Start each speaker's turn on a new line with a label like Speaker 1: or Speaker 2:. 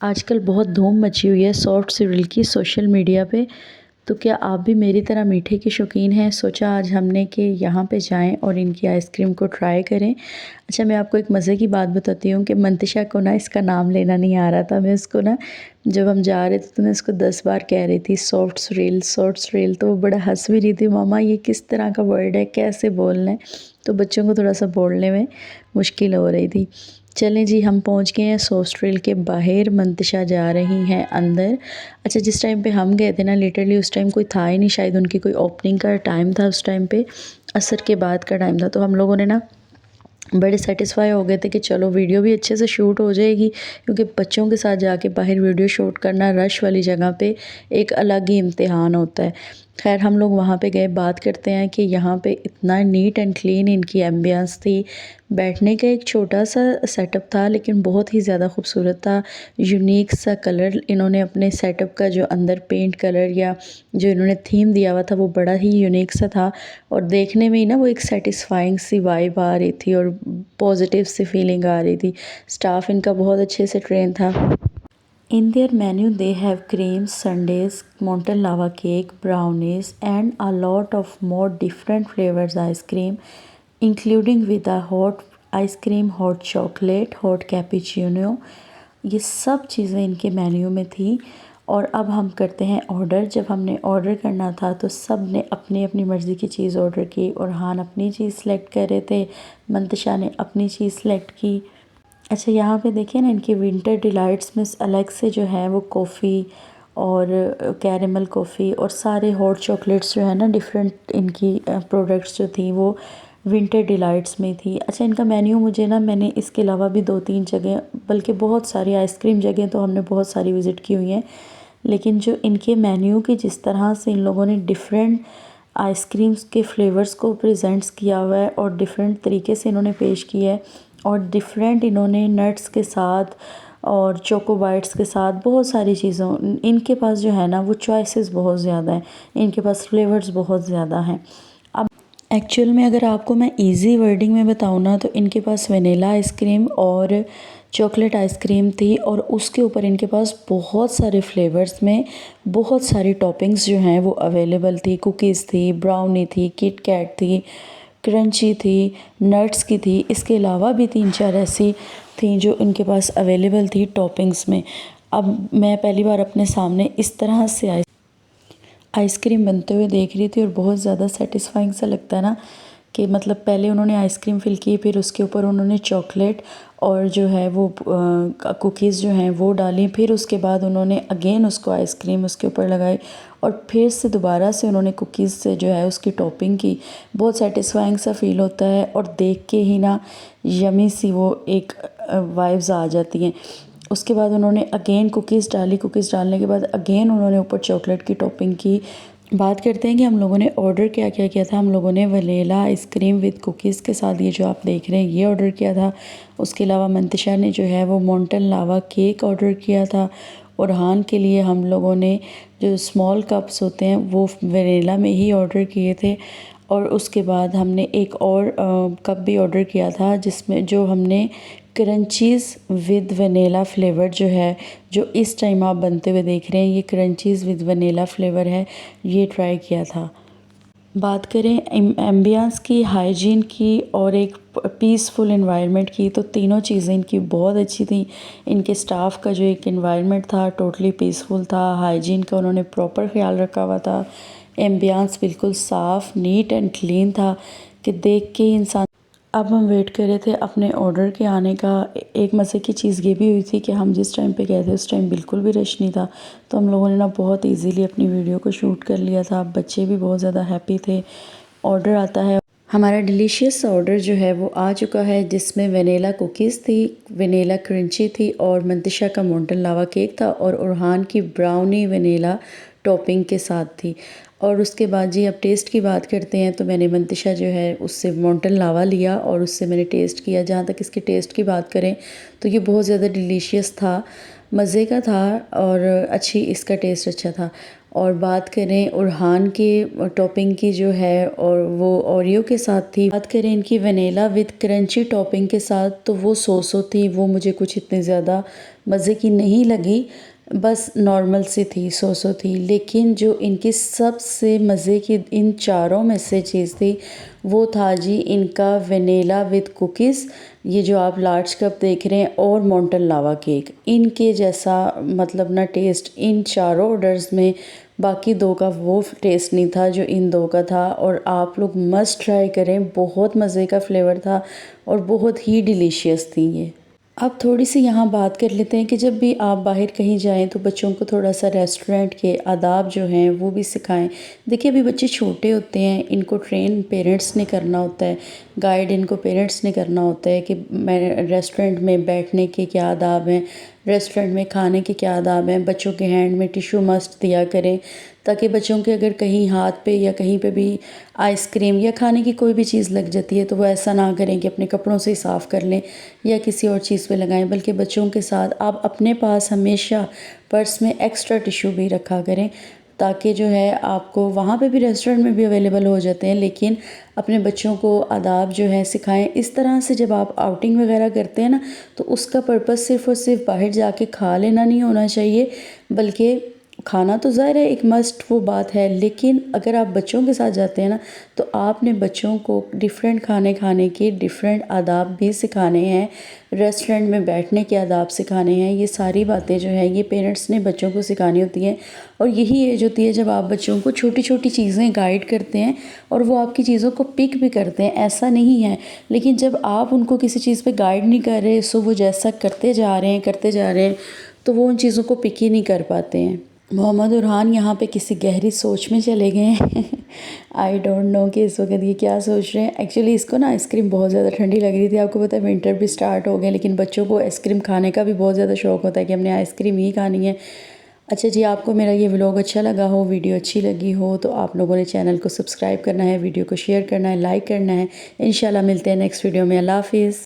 Speaker 1: आजकल बहुत धूम मची हुई है सॉफ्ट सीरियल की सोशल मीडिया पे। तो क्या आप भी मेरी तरह मीठे के शौकीन हैं? सोचा आज हमने कि यहाँ पे जाएं और इनकी आइसक्रीम को ट्राई करें। अच्छा, मैं आपको एक मज़े की बात बताती हूँ कि मंतशा को ना इसका नाम लेना नहीं आ रहा था। मैं उसको ना जब हम जा रहे थे तो मैं उसको 10 बार कह रही थी सॉफ्ट सीरियल सॉफ्ट सीरियल। तो वो बड़ा हंस भी रही थी, मामा ये किस तरह का वर्ड है, कैसे बोलना है। तो बच्चों को थोड़ा सा बोलने में मुश्किल हो रही थी। चलें जी, हम पहुंच गए हैं सोस्ट्रेल के बाहर। मंतशा जा रही हैं अंदर। अच्छा, जिस टाइम पे हम गए थे ना लिटरली उस टाइम कोई था ही नहीं, शायद उनकी कोई ओपनिंग का टाइम था उस टाइम पे, असर के बाद का टाइम था। तो हम लोगों ने ना बड़े सेटिस्फाई हो गए थे कि चलो वीडियो भी अच्छे से शूट हो जाएगी, क्योंकि बच्चों के साथ जाके बाहर वीडियो शूट करना रश वाली जगह पे एक अलग ही इम्तिहान होता है। खैर हम लोग वहाँ पे गए। बात करते हैं कि यहाँ पे इतना नीट एंड क्लीन इनकी एम्बियंस थी। बैठने का एक छोटा सा सेटअप था लेकिन बहुत ही ज़्यादा खूबसूरत था। यूनिक सा कलर इन्होंने अपने सेटअप का जो अंदर पेंट कलर या जो इन्होंने थीम दिया हुआ था वो बड़ा ही यूनिक सा था। और देखने में ही ना वो एक सेटिस्फाइंग सी वाइब आ रही थी और पॉजिटिव सी फीलिंग आ रही थी। स्टाफ इनका बहुत अच्छे से ट्रेन था। In their menu, they have creams, sundaes, molten lava cake, brownies, and a lot of more different flavors ice cream, including with a hot ice cream, hot chocolate, hot cappuccino। ये सब चीज़ें इनके menu में थी। और अब हम करते हैं ऑर्डर। जब हमने ऑर्डर करना था तो सब ने अपनी अपनी मर्ज़ी की चीज़ ऑर्डर की। और हान अपनी चीज़ सेलेक्ट कर रहे थे, मंतशा ने अपनी चीज़ सेलेक्ट की। अच्छा, यहाँ पे देखिए ना इनकी विंटर डिलाइट्स में अलग से जो है वो कॉफ़ी और कैरेमल कॉफ़ी और सारे हॉट चॉकलेट्स जो है ना डिफरेंट इनकी प्रोडक्ट्स जो थी वो विंटर डिलाइट्स में थी। अच्छा, इनका मेन्यू मुझे ना मैंने इसके अलावा भी 2-3 जगह, बल्कि बहुत सारी आइसक्रीम जगह तो हमने बहुत सारी विज़िट की हुई हैं, लेकिन जो इनके मेन्यू की जिस तरह से इन लोगों ने डिफरेंट आइसक्रीम्स के फ्लेवर्स को प्रेजेंट्स किया हुआ है और डिफरेंट तरीके से इन्होंने पेश किया है और डिफरेंट इन्होंने नट्स के साथ और चोको बाइट्स के साथ बहुत सारी चीज़ों इनके पास जो है ना वो चॉइसेस बहुत ज़्यादा हैं, इनके पास फ्लेवर्स बहुत ज़्यादा हैं। अब एक्चुअल में अगर आपको मैं इजी वर्डिंग में बताऊँ ना तो इनके पास वनीला आइसक्रीम और चॉकलेट आइसक्रीम थी और उसके ऊपर इनके पास बहुत सारे फ्लेवर्स में बहुत सारी टॉपिंग्स जो हैं वो अवेलेबल थी। कुकीज़ थी, ब्राउनी थी, किट कैट थी, क्रंची थी, नट्स की थी। इसके अलावा भी 3-4 ऐसी थी जो इनके पास अवेलेबल थी टॉपिंग्स में। अब मैं पहली बार अपने सामने इस तरह से आइसक्रीम बनते हुए देख रही थी और बहुत ज़्यादा सेटिस्फाइंग सा लगता है ना कि मतलब पहले उन्होंने आइसक्रीम फिल की, फिर उसके ऊपर उन्होंने चॉकलेट और जो है वो कुकीज़ जो हैं वो डाली, फिर उसके बाद उन्होंने अगेन उसको आइसक्रीम उसके ऊपर लगाई और फिर से दोबारा से उन्होंने कुकीज़ से जो है उसकी टॉपिंग की। बहुत सेटिस्फाइंग सा फील होता है और देख के ही ना यमी सी वो एक वाइब्स आ जाती हैं। उसके बाद उन्होंने अगेन कुकीज़ डाली, कुकीज़ डालने के बाद अगेन उन्होंने ऊपर चॉकलेट की टॉपिंग की। बात करते हैं कि हम लोगों ने ऑर्डर क्या क्या किया था। हम लोगों ने वनीला आइसक्रीम विद कुकीज़ के साथ ये जो आप देख रहे हैं ये ऑर्डर किया था। उसके अलावा मंतशा ने जो है वो मोंटन लावा केक ऑर्डर किया था। और हान के लिए हम लोगों ने जो स्मॉल कप्स होते हैं वो वनीला में ही ऑर्डर किए थे। और उसके बाद हमने एक और कप भी ऑर्डर किया था जिसमें जो हमने क्रंचीज़ विद वनीला फ्लेवर जो है, जो इस टाइम आप बनते हुए देख रहे हैं ये क्रंचीज़ विद वनीला फ्लेवर है, ये ट्राई किया था। बात करें एम्बियंस की, हाइजीन की और एक पीसफुल एनवायरनमेंट की तो तीनों चीज़ें इनकी बहुत अच्छी थी। इनके स्टाफ का जो एक एनवायरनमेंट था टोटली पीसफुल था। हाइजीन का उन्होंने प्रॉपर ख्याल रखा हुआ था। एम्बियंस बिल्कुल साफ़ नीट एंड क्लीन था कि देख के ही इंसान। अब हम वेट कर रहे थे अपने ऑर्डर के आने का। एक मज़े की चीज़ ये भी हुई थी कि हम जिस टाइम पे गए थे उस टाइम बिल्कुल भी रश नहीं था, तो हम लोगों ने ना बहुत इजीली अपनी वीडियो को शूट कर लिया था। बच्चे भी बहुत ज़्यादा हैप्पी थे। ऑर्डर आता है, हमारा डिलीशियस ऑर्डर जो है वो आ चुका है जिसमें वनीला कुकीज़ थी, वनीला क्रंची थी और मंतशा का मोंटन लावा केक था और उरहान की ब्राउनी वनीला टॉपिंग के साथ थी। और उसके बाद जी अब टेस्ट की बात करते हैं तो मैंने मंतशा जो है उससे मोंटन लावा लिया और उससे मैंने टेस्ट किया। जहाँ तक इसके टेस्ट की बात करें तो ये बहुत ज़्यादा डिलीशियस था। मज़े का था और अच्छी इसका टेस्ट अच्छा था। और बात करें उरहान के टॉपिंग की जो है और वो ओरियो के साथ थी। बात करें इनकी वनीला विद क्रंची टॉपिंग के साथ तो वो सो थी, वो मुझे कुछ इतनी ज़्यादा मज़े की नहीं लगी, बस नॉर्मल सी थी, सो थी। लेकिन जो इनकी सबसे मज़े की इन चारों में से चीज़ थी वो था जी इनका वनीला विद कुकीज़, ये जो आप लार्ज कप देख रहे हैं, और माउंटेन लावा केक। इनके जैसा मतलब ना टेस्ट इन चारों ऑर्डर्स में बाकी दो का वो टेस्ट नहीं था जो इन दो का था। और आप लोग मस्ट ट्राई करें, बहुत मज़े का फ्लेवर था और बहुत ही डिलीशियस थी ये। अब थोड़ी सी यहाँ बात कर लेते हैं कि जब भी आप बाहर कहीं जाएं तो बच्चों को थोड़ा सा रेस्टोरेंट के आदाब जो हैं वो भी सिखाएं। देखिए अभी बच्चे छोटे होते हैं, इनको ट्रेन पेरेंट्स ने करना होता है, गाइड इनको पेरेंट्स ने करना होता है कि मैं रेस्टोरेंट में बैठने के क्या आदाब हैं, रेस्टोरेंट में खाने के क्या आदाब हैं। बच्चों के हैंड में टिश्यू मस्ट दिया करें ताकि बच्चों के अगर कहीं हाथ पे या कहीं पे भी आइसक्रीम या खाने की कोई भी चीज़ लग जाती है तो वो ऐसा ना करें कि अपने कपड़ों से ही साफ़ कर लें या किसी और चीज़ पे लगाएं, बल्कि बच्चों के साथ आप अपने पास हमेशा पर्स में एक्स्ट्रा टिश्यू भी रखा करें ताकि जो है आपको वहाँ पे भी रेस्टोरेंट में भी अवेलेबल हो जाते हैं, लेकिन अपने बच्चों को आदाब जो है सिखाएं। इस तरह से जब आप आउटिंग वगैरह करते हैं ना तो उसका पर्पस सिर्फ़ और सिर्फ बाहर जाके खा लेना नहीं होना चाहिए, बल्कि खाना तो ज़ाहिर है एक मस्ट वो बात है, लेकिन अगर आप बच्चों के साथ जाते हैं ना तो आपने बच्चों को डिफरेंट खाने खाने के डिफरेंट आदाब भी सिखाने हैं, रेस्टोरेंट में बैठने के आदाब सिखाने हैं। ये सारी बातें जो है ये पेरेंट्स ने बच्चों को सिखानी होती हैं। और यही एज होती है जब आप बच्चों को छोटी छोटी चीज़ें गाइड करते हैं और वो आपकी चीज़ों को पिक भी करते हैं, ऐसा नहीं है। लेकिन जब आप उनको किसी चीज़ पे गाइड नहीं कर रहे, सो वो जैसा करते जा रहे हैं तो वो उन चीज़ों को पिक ही नहीं कर पाते हैं। मोहम्मद उरहान यहाँ पे किसी गहरी सोच में चले गए हैं। आई डोंट नो कि इस वक्त ये क्या सोच रहे हैं। एक्चुअली इसको ना आइसक्रीम बहुत ज़्यादा ठंडी लग रही थी, आपको पता है विंटर भी स्टार्ट हो गया, लेकिन बच्चों को आइसक्रीम खाने का भी बहुत ज़्यादा शौक़ होता है कि हमने आइसक्रीम ही खानी है। अच्छा जी, आपको मेरा ये व्लॉग अच्छा लगा हो, वीडियो अच्छी लगी हो तो आप लोगों ने चैनल को सब्सक्राइब करना है, वीडियो को शेयर करना है, लाइक करना है। इंशाल्लाह मिलते हैं नेक्स्ट वीडियो में। अल्लाह हाफिज़।